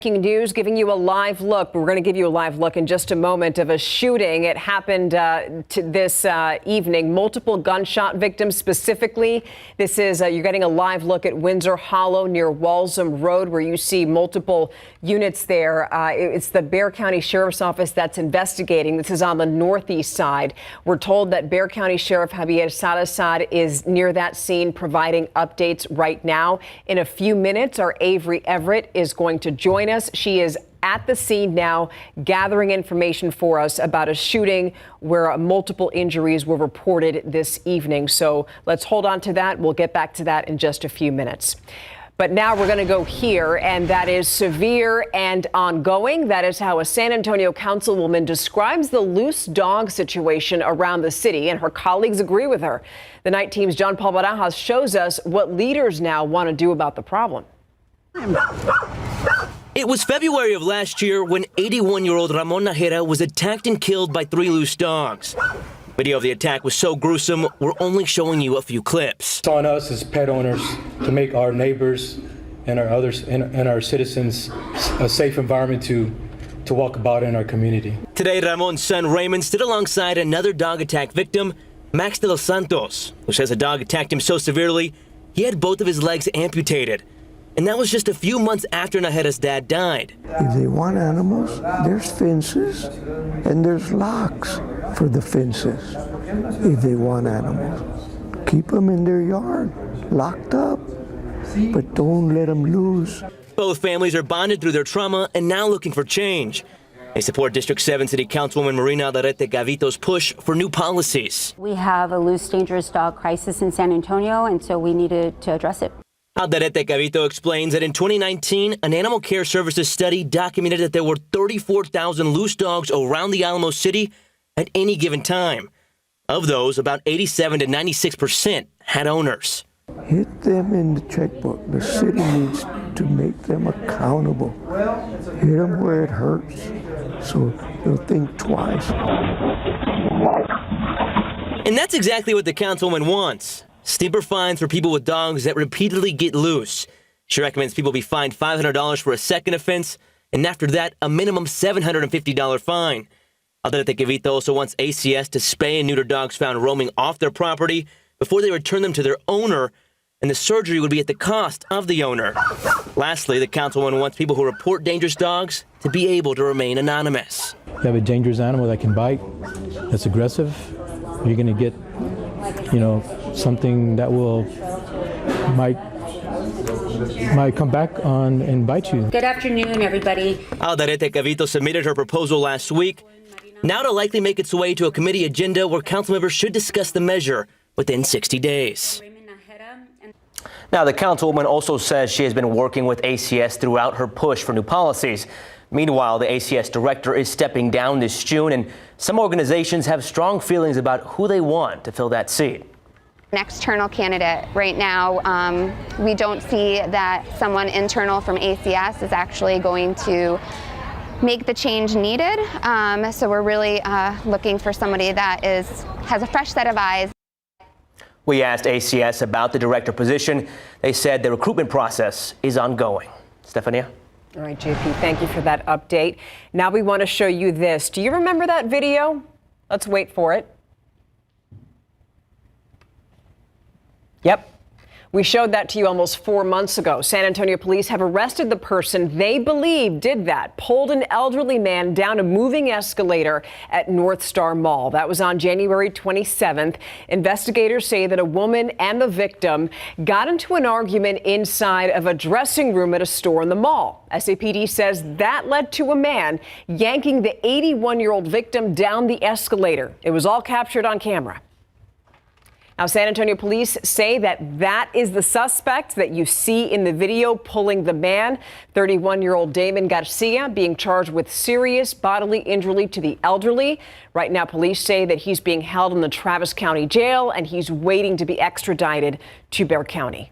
Breaking news, giving you a live look. We're going to give you a live look in just a moment of a shooting. It happened this evening. Multiple gunshot victims specifically. This is you're getting a live look at Windsor Hollow near Walsham Road, where you see multiple units there. It's the Bexar County Sheriff's Office that's investigating. This is on the northeast side. We're told that Bexar County Sheriff Javier Salazar is near that scene providing updates right now. In a few minutes, our Avery Everett is going to join us. She is at the scene now, gathering information for us about a shooting where multiple injuries were reported this evening. So let's hold on to that. We'll get back to that in just a few minutes. But now we're going to go here, and that is severe and ongoing. That is how a San Antonio councilwoman describes the loose dog situation around the city, and her colleagues agree with her. The Night Team's John Paul Barajas shows us what leaders now want to do about the problem. It was February of last year when 81-year-old Ramon Najera was attacked and killed by 3 loose dogs. Video of the attack was so gruesome, we're only showing you a few clips. It's on us as pet owners to make our neighbors and our others and our citizens a safe environment to walk about in our community. Today, Ramon's son Raymond stood alongside another dog attack victim, Max de los Santos, who says a dog attacked him so severely he had both of his legs amputated. And that was just a few months after Najera's dad died. If they want animals, there's fences and there's locks for the fences. If they want animals, keep them in their yard, locked up, but don't let them loose. Both families are bonded through their trauma and now looking for change. They support District 7 City Councilwoman Marina Alderete Gavito's push for new policies. We have a loose, dangerous dog crisis in San Antonio, and so we needed to address it. Alderete Gavito explains that in 2019, an animal care services study documented that there were 34,000 loose dogs around the Alamo City at any given time. Of those, about 87 to 96% had owners. Hit them in the checkbook. The city needs to make them accountable. Hit them where it hurts so they'll think twice. And that's exactly what the councilwoman wants. Steeper fines for people with dogs that repeatedly get loose. She recommends people be fined $500 for a second offense, and after that, a minimum $750 fine. Alderete Gavito also wants ACS to spay and neuter dogs found roaming off their property before they return them to their owner, and the surgery would be at the cost of the owner. Lastly, the councilwoman wants people who report dangerous dogs to be able to remain anonymous. You have a dangerous animal that can bite, that's aggressive, you're going to get, something that might come back on and bite you. Good afternoon, everybody. Alderete Gavito submitted her proposal last week, now to likely make its way to a committee agenda where council members should discuss the measure within 60 days. Now, the councilwoman also says she has been working with ACS throughout her push for new policies. Meanwhile, the ACS director is stepping down this June, and some organizations have strong feelings about who they want to fill that seat. An external candidate right now, we don't see that someone internal from ACS is actually going to make the change needed. So we're really looking for somebody that has a fresh set of eyes. We asked ACS about the director position. They said the recruitment process is ongoing. Stefania? All right, JP, thank you for that update. Now we want to show you this. Do you remember that video? Let's wait for it. Yep. We showed that to you almost 4 months ago. San Antonio police have arrested the person they believe did that, pulled an elderly man down a moving escalator at North Star Mall. That was on January 27th. Investigators say that a woman and the victim got into an argument inside of a dressing room at a store in the mall. SAPD says that led to a man yanking the 81-year-old victim down the escalator. It was all captured on camera. Now, San Antonio police say that is the suspect that you see in the video pulling the man, 31-year-old Damon Garcia, being charged with serious bodily injury to the elderly. Right now, police say that he's being held in the Travis County Jail and he's waiting to be extradited to Bexar County.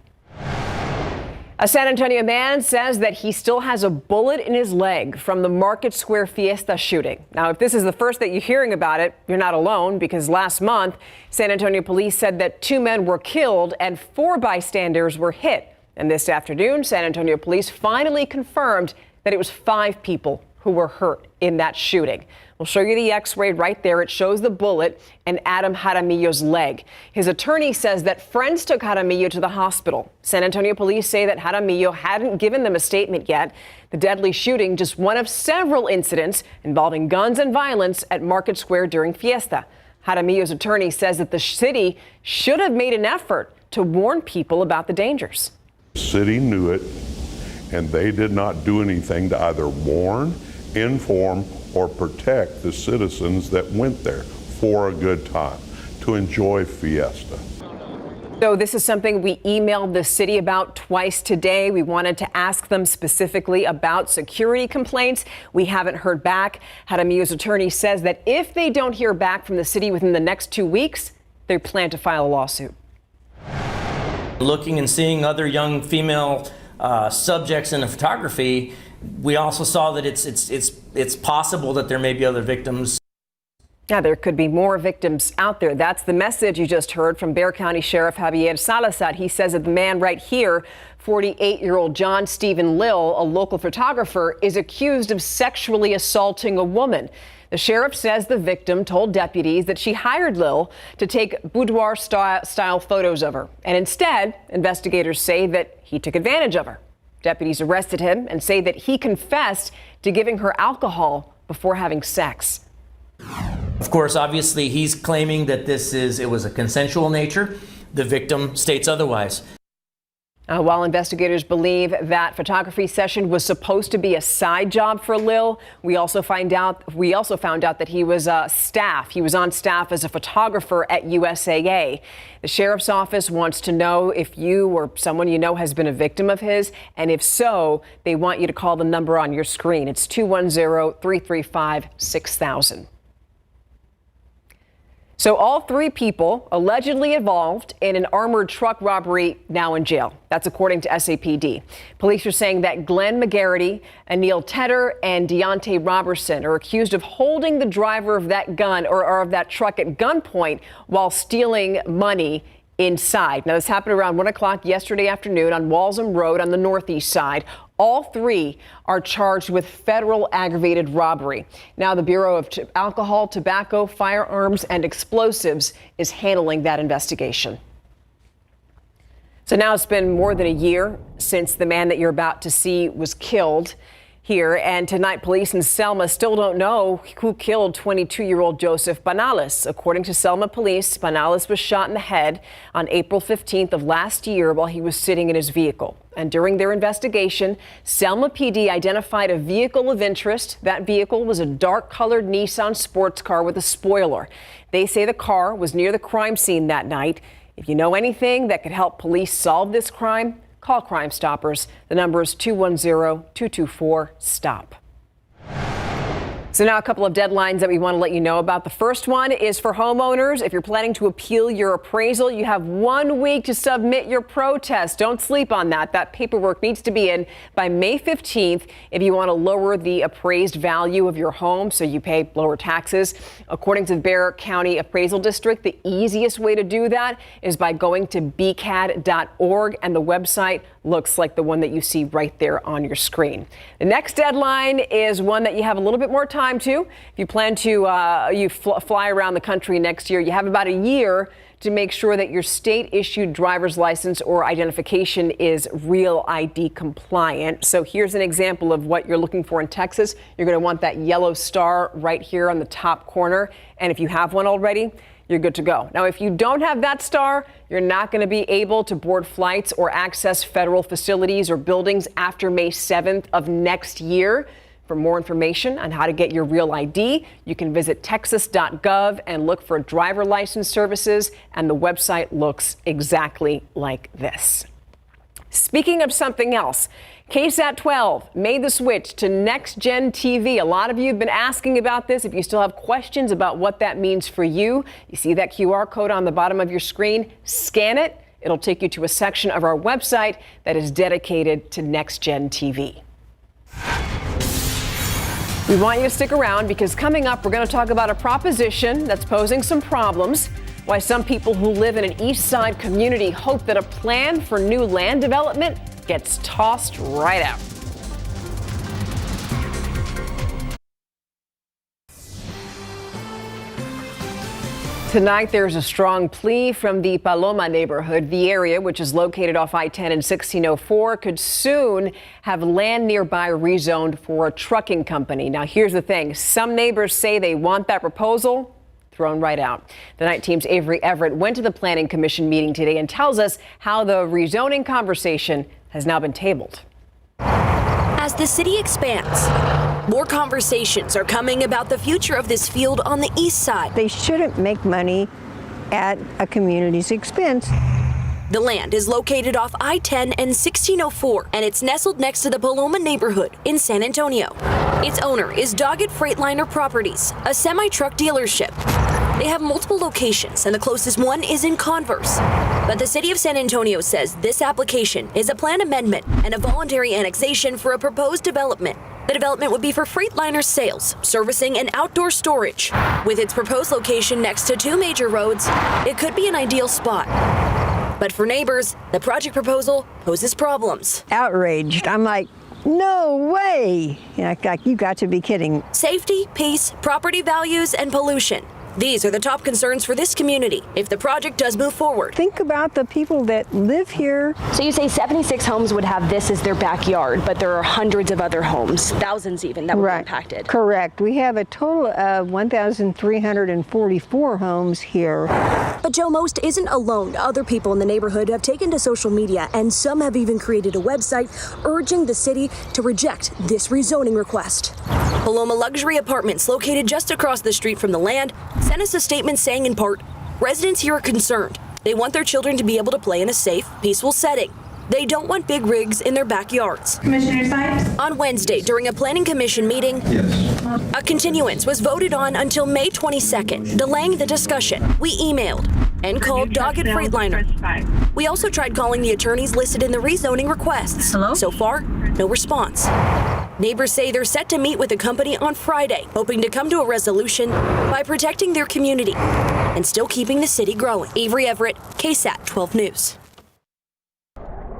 A San Antonio man says that he still has a bullet in his leg from the Market Square Fiesta shooting. Now, if this is the first that you're hearing about it, you're not alone, because last month, San Antonio police said that 2 men were killed and 4 bystanders were hit. And this afternoon, San Antonio police finally confirmed that it was 5 people who were hurt in that shooting. We'll show you the x-ray right there. It shows the bullet in Adam Jaramillo's leg. His attorney says that friends took Jaramillo to the hospital. San Antonio police say that Jaramillo hadn't given them a statement yet. The deadly shooting, just one of several incidents involving guns and violence at Market Square during Fiesta. Jaramillo's attorney says that the city should have made an effort to warn people about the dangers. The city knew it, and they did not do anything to either warn, inform, or protect the citizens that went there for a good time, to enjoy Fiesta. So this is something we emailed the city about twice today. We wanted to ask them specifically about security complaints. We haven't heard back. Jaramillo's attorney says that if they don't hear back from the city within the next 2 weeks, they plan to file a lawsuit. Looking and seeing other young female subjects in the photography, we also saw that it's possible that there may be other victims. Yeah, there could be more victims out there. That's the message you just heard from Bexar County Sheriff Javier Salazar. He says that the man right here, 48-year-old John Stephen Lill, a local photographer, is accused of sexually assaulting a woman. The sheriff says the victim told deputies that she hired Lill to take boudoir-style photos of her. And instead, investigators say that he took advantage of her. Deputies arrested him and say that he confessed to giving her alcohol before having sex. Of course, obviously, he's claiming that it was a consensual nature. The victim states otherwise. While investigators believe that photography session was supposed to be a side job for Lill, we also found out that he was staff. He was on staff as a photographer at USAA. The sheriff's office wants to know if you or someone you know has been a victim of his, and if so, they want you to call the number on your screen. It's 210-335-6000. So all 3 people allegedly involved in an armored truck robbery now in jail. That's according to SAPD. Police are saying that Glenn McGarity, Anil Tedder, and Deontay Robertson are accused of holding the driver of that gun or of that truck at gunpoint while stealing money inside. Now, this happened around 1 o'clock yesterday afternoon on Walsham Road on the northeast side. All 3 are charged with federal aggravated robbery. Now, the Bureau of Alcohol, Tobacco, Firearms, and Explosives is handling that investigation. So now it's been more than a year since the man that you're about to see was killed here. And tonight, police in Selma still don't know who killed 22-year-old Joseph Banales. According to Selma police, Banales was shot in the head on April 15th of last year while he was sitting in his vehicle. And during their investigation, Selma PD identified a vehicle of interest. That vehicle was a dark-colored Nissan sports car with a spoiler. They say the car was near the crime scene that night. If you know anything that could help police solve this crime, call Crime Stoppers. The number is 210-224-STOP. So now a couple of deadlines that we want to let you know about. The first one is for homeowners. If you're planning to appeal your appraisal, you have 1 week to submit your protest. Don't sleep on that. That paperwork needs to be in by May 15th if you want to lower the appraised value of your home so you pay lower taxes. According to the Bexar County Appraisal District, the easiest way to do that is by going to bcad.org, and the website looks like the one that you see right there on your screen. The next deadline is one that you have a little bit more time to. If you plan to fly around the country next year, you have about a year to make sure that your state-issued driver's license or identification is Real ID compliant. So here's an example of what you're looking for in Texas. You're going to want that yellow star right here on the top corner. And if you have one already, you're good to go. Now, if you don't have that star, you're not going to be able to board flights or access federal facilities or buildings after May 7th of next year. For more information on how to get your Real ID, you can visit texas.gov and look for driver license services, and the website looks exactly like this. Speaking of something else, KSAT 12 made the switch to Next Gen TV. A lot of you have been asking about this. If you still have questions about what that means for you, you see that QR code on the bottom of your screen. Scan it. It'll take you to a section of our website that is dedicated to Next Gen TV. We want you to stick around because coming up, we're going to talk about a proposition that's posing some problems, why some people who live in an East Side community hope that a plan for new land development gets tossed right out. Tonight, there's a strong plea from the Paloma neighborhood. The area, which is located off I-10 and 1604, could soon have land nearby rezoned for a trucking company. Now, here's the thing. Some neighbors say they want that proposal thrown right out. The Night Team's Avery Everett went to the Planning Commission meeting today and tells us how the rezoning conversation has now been tabled. As the city expands, more conversations are coming about the future of this field on the east side. They shouldn't make money at a community's expense. The land is located off I-10 and 1604, and it's nestled next to the Paloma neighborhood in San Antonio. Its owner is Doggett Freightliner Properties, a semi-truck dealership. They have multiple locations, and the closest one is in Converse. But the city of San Antonio says this application is a plan amendment and a voluntary annexation for a proposed development. The development would be for Freightliner sales, servicing, and outdoor storage. With its proposed location next to two major roads, it could be an ideal spot. But for neighbors, the project proposal poses problems. Outraged. I'm like, no way. You got to be kidding. Safety, peace, property values, and pollution. These are the top concerns for this community if the project does move forward. Think about the people that live here. So you say 76 homes would have this as their backyard, but there are hundreds of other homes, thousands even, that would be impacted. Correct. We have a total of 1,344 homes here. But Joe Most isn't alone. Other people in the neighborhood have taken to social media, and some have even created a website urging the city to reject this rezoning request. Paloma Luxury Apartments, located just across the street from the land, sent us a statement saying in part, residents here are concerned. They want their children to be able to play in a safe, peaceful setting. They don't want big rigs in their backyards. Commissioner Sykes? On Wednesday, during a planning commission meeting, a continuance was voted on until May 22nd, delaying the discussion. We emailed and called Doggett Freightliner. We also tried calling the attorneys listed in the rezoning requests. Hello? So far, no response. Neighbors say they're set to meet with the company on Friday, hoping to come to a resolution by protecting their community and still keeping the city growing. Avery Everett, KSAT 12 News.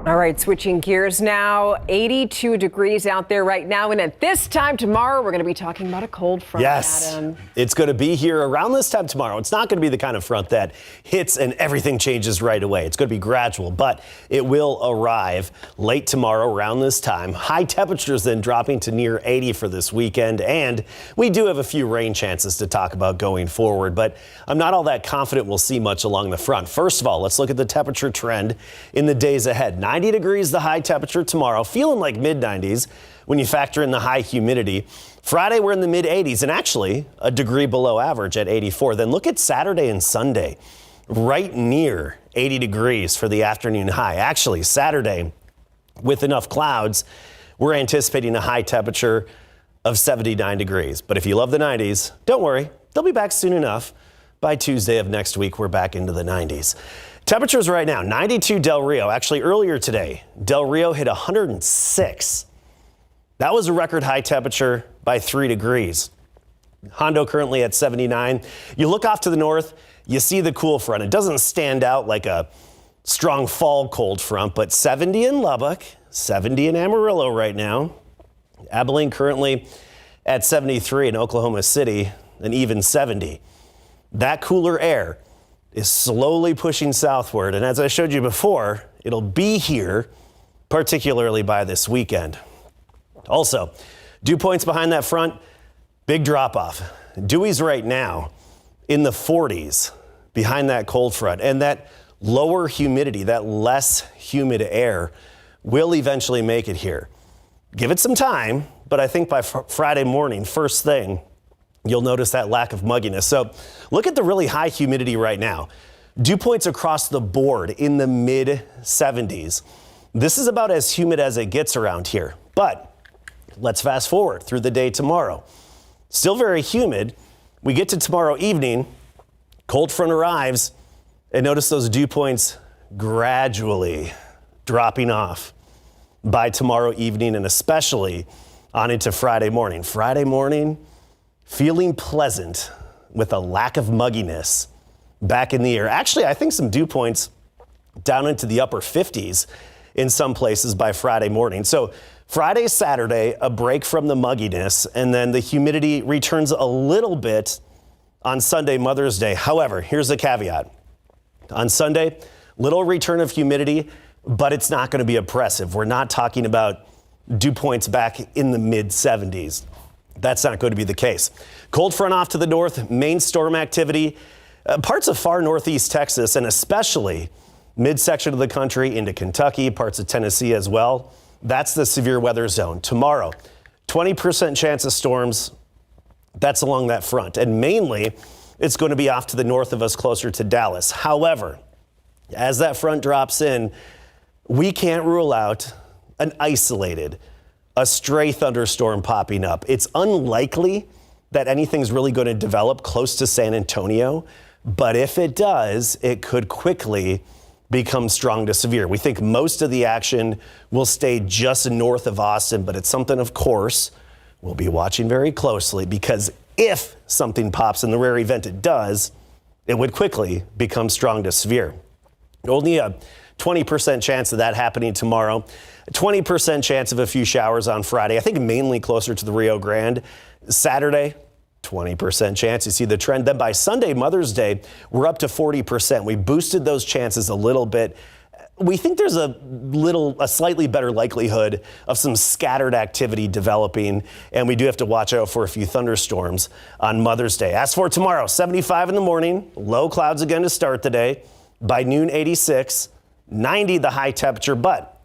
All right, switching gears now. 82 degrees out there right now. And at this time tomorrow, we're going to be talking about a cold front. Yes, Adam. It's going to be here around this time tomorrow. It's not going to be the kind of front that hits and everything changes right away. It's going to be gradual, but it will arrive late tomorrow around this time. High temperatures then dropping to near 80 for this weekend. And we do have a few rain chances to talk about going forward, but I'm not all that confident we'll see much along the front. First of all, let's look at the temperature trend in the days ahead. 90 degrees the high temperature tomorrow, feeling like mid-90s when you factor in the high humidity. Friday, we're in the mid-80s and actually a degree below average at 84. Then look at Saturday and Sunday, right near 80 degrees for the afternoon high. Actually, Saturday, with enough clouds, we're anticipating a high temperature of 79 degrees. But if you love the 90s, don't worry, they'll be back soon enough. By Tuesday of next week, we're back into the 90s. Temperatures right now, 92 Del Rio. Actually, earlier today, Del Rio hit 106. That was a record high temperature by 3 degrees. Hondo currently at 79. You look off to the north, you see the cool front. It doesn't stand out like a strong fall cold front, but 70 in Lubbock, 70 in Amarillo right now. Abilene currently at 73, in Oklahoma City, an even 70. That cooler air is slowly pushing southward, and as I showed you before, it'll be here, particularly by this weekend. Also, dew points behind that front, big drop-off. Dewy's right now in the 40s behind that cold front, and that lower humidity, that less humid air, will eventually make it here. Give it some time, but I think by Friday morning, first thing, you'll notice that lack of mugginess. So look at the really high humidity right now. Dew points across the board in the mid 70s. This is about as humid as it gets around here. But let's fast forward through the day tomorrow. Still very humid. We get to tomorrow evening, cold front arrives, and notice those dew points gradually dropping off by tomorrow evening and especially on into Friday morning. Friday morning, feeling pleasant with a lack of mugginess back in the air. Actually, I think some dew points down into the upper 50s in some places by Friday morning. So Friday, Saturday, a break from the mugginess, and then the humidity returns a little bit on Sunday, Mother's Day. However, here's the caveat. On Sunday, little return of humidity, but it's not going to be oppressive. We're not talking about dew points back in the mid 70s. That's not going to be the case. Cold front off to the north, main storm activity, parts of far northeast Texas, and especially midsection of the country into Kentucky, parts of Tennessee as well. That's the severe weather zone. Tomorrow, 20% chance of storms. That's along that front. And mainly, it's going to be off to the north of us, closer to Dallas. However, as that front drops in, we can't rule out an isolated, a stray thunderstorm popping up. It's unlikely that anything's really going to develop close to San Antonio, but if it does, it could quickly become strong to severe. We think most of the action will stay just north of Austin, but it's something, of course, we'll be watching very closely, because if something pops, in the rare event it does, it would quickly become strong to severe. Only a 20% chance of that happening tomorrow. A 20% chance of a few showers on Friday. I think mainly closer to the Rio Grande. Saturday, 20% chance. You see the trend. Then by Sunday, Mother's Day, we're up to 40%. We boosted those chances a little bit. We think there's a slightly better likelihood of some scattered activity developing, and we do have to watch out for a few thunderstorms on Mother's Day. As for tomorrow, 75 in the morning, low clouds again to start the day. By noon, 86, 90 the high temperature, but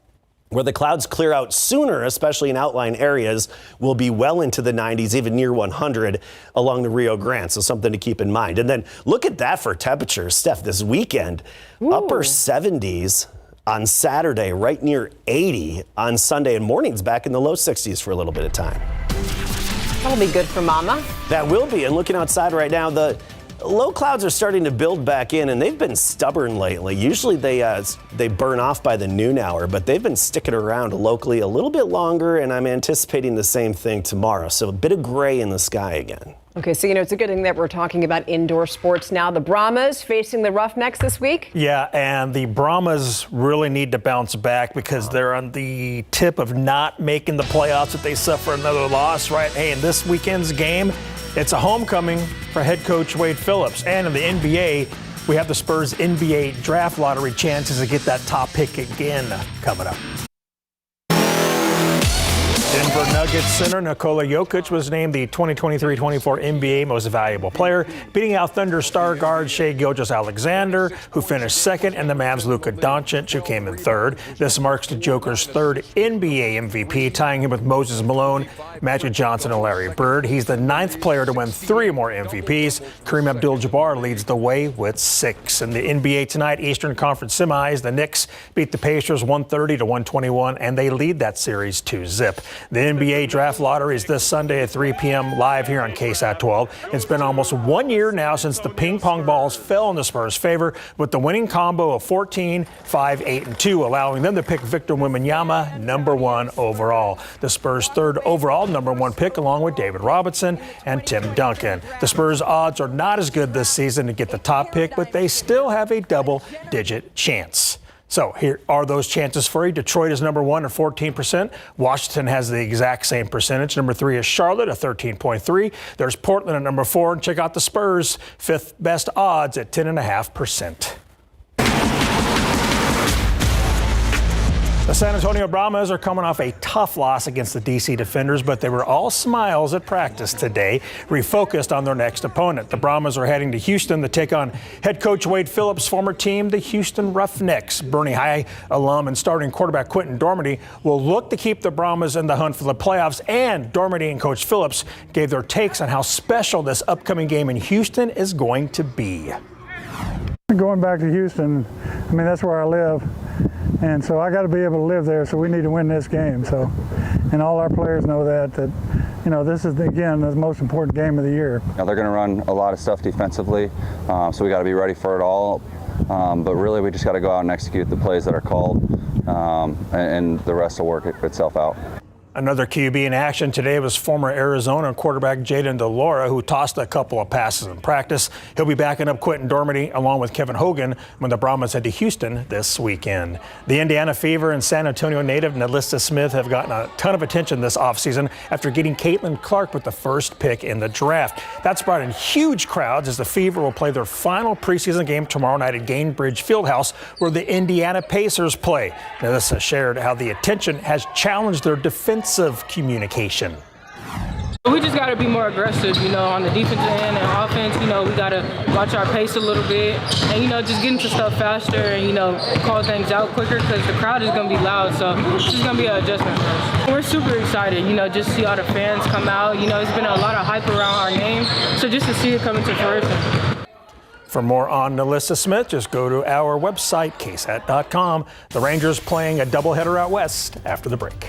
where the clouds clear out sooner, especially in outlying areas, will be well into the 90s, even near 100 along the Rio Grande. So something to keep in mind. And then look at that for temperatures, Steph, this weekend. Ooh. Upper 70s on Saturday, right near 80 on Sunday, and mornings back in the low 60s for a little bit of time. That'll be good for Mama. That will be. And looking outside right now, the low clouds are starting to build back in, and they've been stubborn lately. Usually they burn off by the noon hour, but they've been sticking around locally a little bit longer, and I'm anticipating the same thing tomorrow. So a bit of gray in the sky again. Okay, so it's a good thing that we're talking about indoor sports now. The Brahmas facing the Roughnecks this week. Yeah, and the Brahmas really need to bounce back because they're on the tip of not making the playoffs if they suffer another loss, right? Hey, in this weekend's game, it's a homecoming for head coach Wade Phillips. And in the NBA, we have the Spurs NBA draft lottery chances to get that top pick again coming up. Denver Nuggets center Nikola Jokic was named the 2023-24 NBA Most Valuable Player, beating out Thunder star guard Shai Gilgeous-Alexander, who finished second, and the Mavs' Luka Doncic, who came in third. This marks the Joker's third NBA MVP, tying him with Moses Malone, Magic Johnson, and Larry Bird. He's the ninth player to win 3 more MVPs. Kareem Abdul-Jabbar leads the way with 6. In the NBA tonight, Eastern Conference semis, the Knicks beat the Pacers 130-121, and they lead that series 2-0. The NBA Draft Lottery is this Sunday at 3 p.m. live here on KSAT 12. It's been almost 1 year now since the ping pong balls fell in the Spurs' favor, with the winning combo of 14, 5, 8, and 2, allowing them to pick Victor Wembanyama number 1 overall. The Spurs' third overall number 1 pick, along with David Robinson and Tim Duncan. The Spurs' odds are not as good this season to get the top pick, but they still have a double-digit chance. So here are those chances for you. Detroit is number 1 at 14%. Washington has the exact same percentage. Number 3 is Charlotte at 13.3. There's Portland at number 4. And check out the Spurs' 5th best odds at 10.5%. The San Antonio Brahmas are coming off a tough loss against the D.C. Defenders, but they were all smiles at practice today, refocused on their next opponent. The Brahmas are heading to Houston to take on head coach Wade Phillips' former team, the Houston Roughnecks. Bernie High alum and starting quarterback Quentin Dormady will look to keep the Brahmas in the hunt for the playoffs, and Dormady and Coach Phillips gave their takes on how special this upcoming game in Houston is going to be. Going back to Houston, that's where I live. And so I got to be able to live there, so we need to win this game. So, and all our players know that this is, again, the most important game of the year. They're going to run a lot of stuff defensively, so we got to be ready for it all. But really, we just got to go out and execute the plays that are called, and the rest will work itself out. Another QB in action today was former Arizona quarterback Jaden DeLora, who tossed a couple of passes in practice. He'll be backing up Quentin Dormady along with Kevin Hogan when the Brahmas head to Houston this weekend. The Indiana Fever and San Antonio native Nalissa Smith have gotten a ton of attention this offseason after getting Caitlin Clark with the first pick in the draft. That's brought in huge crowds as the Fever will play their final preseason game tomorrow night at Gainbridge Fieldhouse, where the Indiana Pacers play. Nalissa shared how the attention has challenged their defensive communication. We just got to be more aggressive, on the defensive end and offense. We got to watch our pace a little bit and, just get into stuff faster and, call things out quicker because the crowd is going to be loud. So it's just going to be an adjustment for us. We're super excited, just see all the fans come out. It's been a lot of hype around our name. So just to see it come into fruition. For more on Nalissa Smith, just go to our website, KSAT.com. The Rangers playing a doubleheader out west after the break.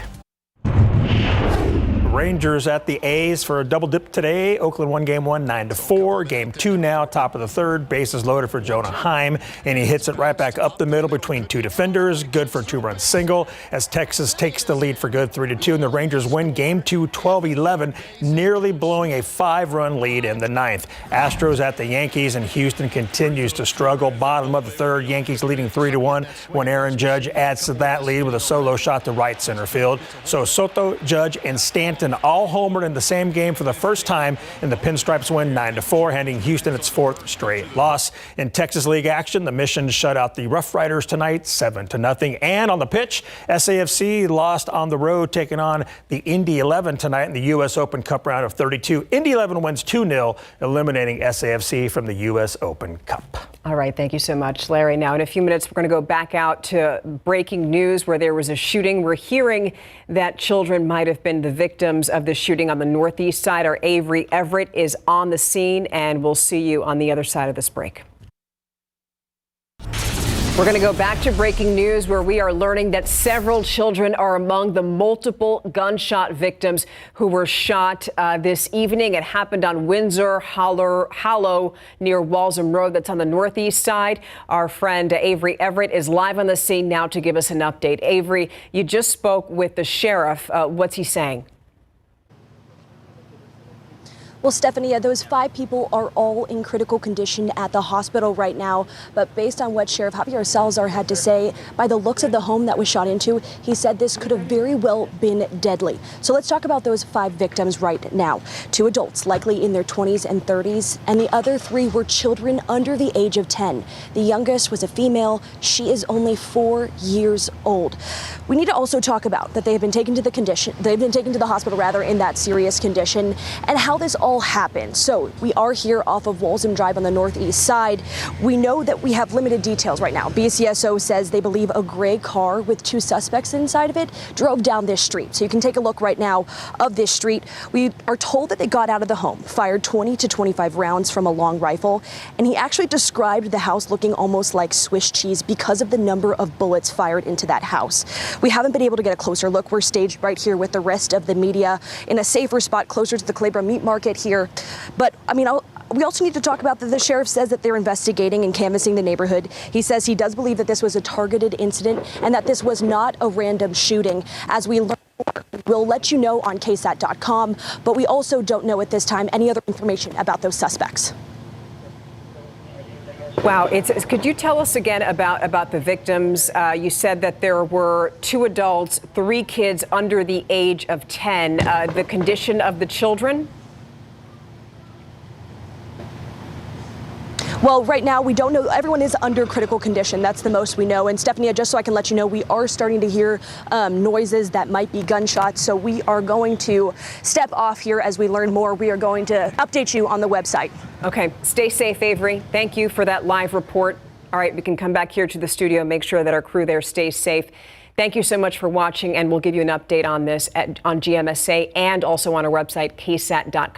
Rangers at the A's for a double dip today. Oakland won game 1 9-4. Game 2 now, top of the third. Bases loaded for Jonah Heim, and he hits it right back up the middle between two defenders. Good for a 2-run single as Texas takes the lead for good 3-2, and the Rangers win game 2 12-11, nearly blowing a 5-run lead in the ninth. Astros at the Yankees, and Houston continues to struggle. Bottom of the third, Yankees leading 3-1 when Aaron Judge adds to that lead with a solo shot to right center field. So Soto, Judge, and Stanton all homered in the same game for the first time, and the Pinstripes win 9-4, handing Houston its 4th straight loss. In Texas League action, the Mission shut out the Rough Riders tonight 7-0. And on the pitch, SAFC lost on the road, taking on the Indy 11 tonight in the U.S. Open Cup round of 32. Indy 11 wins 2-0, eliminating SAFC from the U.S. Open Cup. All right, thank you so much, Larry. Now, in a few minutes, we're going to go back out to breaking news where there was a shooting. We're hearing that children might have been the victims of the shooting on the northeast side. Our Avery Everett is on the scene, and we'll see you on the other side of this break. We're going to go back to breaking news where we are learning that several children are among the multiple gunshot victims who were shot this evening. It happened on Windsor Hollow near Walsham Road. That's on the northeast side. Our friend Avery Everett is live on the scene now to give us an update. Avery, you just spoke with the sheriff. What's he saying? Well, Stephanie, those 5 people are all in critical condition at the hospital right now. But based on what Sheriff Javier Salazar had to say, by the looks of the home that was shot into, he said this could have very well been deadly. So let's talk about those 5 victims right now. 2 adults, likely in their 20s and 30s, and the other 3 were children under the age of 10. The youngest was a female. She is only 4 years old. We need to also talk about that they've been taken to the hospital in that serious condition, and how this all happened. So we are here off of Walsham Drive on the northeast side. We know that we have limited details right now. BCSO says they believe a gray car with 2 suspects inside of it drove down this street. So you can take a look right now of this street. We are told that they got out of the home, fired 20 to 25 rounds from a long rifle, and he actually described the house looking almost like Swiss cheese because of the number of bullets fired into that house. We haven't been able to get a closer look. We're staged right here with the rest of the media in a safer spot closer to the Calabria Meat Market here. But we also need to talk about that the sheriff says that they're investigating and canvassing the neighborhood. He says he does believe that this was a targeted incident and that this was not a random shooting. As we learn more, we'll let you know on KSAT.com, but we also don't know at this time any other information about those suspects. Wow. Could you tell us again about the victims? You said that there were 2 adults, 3 kids under the age of 10. The condition of the children? Well, right now, we don't know. Everyone is under critical condition. That's the most we know. And Stephanie, just so I can let you know, we are starting to hear noises that might be gunshots. So we are going to step off here as we learn more. We are going to update you on the website. Okay. Stay safe, Avery. Thank you for that live report. All right. We can come back here to the studio, make sure that our crew there stays safe. Thank you so much for watching, and we'll give you an update on this on GMSA and also on our website, KSAT.com.